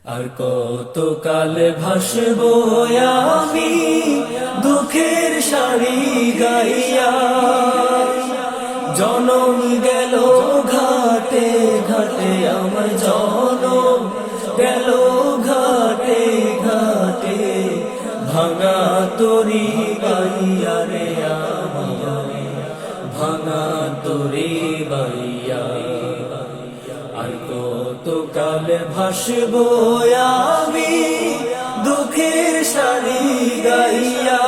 আর কতকাল ভাসবো আমি দুঃখের শাড়ি গাইয়া, জনম গেল ঘাটে ঘাটে আমার জনম গেল ঘাটে ঘাটে, ভাঙা তরি গাইয়া রে আমার, ভাঙা তরি গাইয়া। আর কতকাল ভাসবো আমি দুঃখের শাড়ি গাইয়া,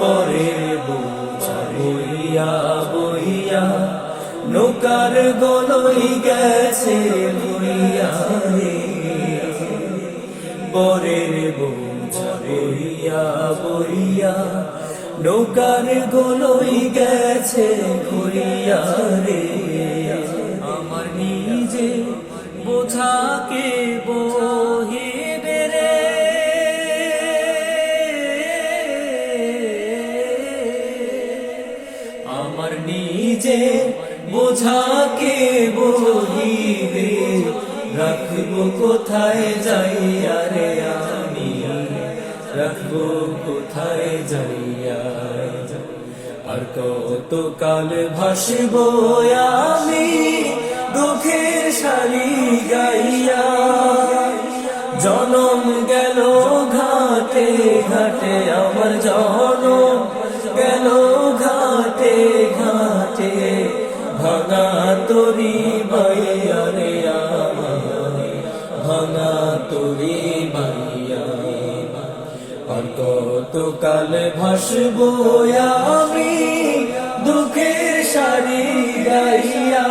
পরের বোঝা বইয়া বইয়া নৌকার গলই গেছে বইয়া রে, পরের বোঝা বইয়া বইয়া নৌকার গলই গেছে ঘুরিয়া রে। আমার নিজে বোঝাকে বহিবে রে, আমার নিজে বোঝাকে বহিবে, রাখবো কোথায় যাইয়া রে আমি, রাখবো কোথায় যাইয়া। আর কতকাল ভাসবো আমি দুঃখের শাড়ি গাইয়া, জনম গেল ঘাটে ঘাটে আমার জনম গেল ঘাটে ঘাটে, ভাঙা তরি বাইয়া রে আমার, ভাঙা তরি বাইয়া। আর কতকাল ভাসবো আমি দুঃখের শাড়ি গাইয়া,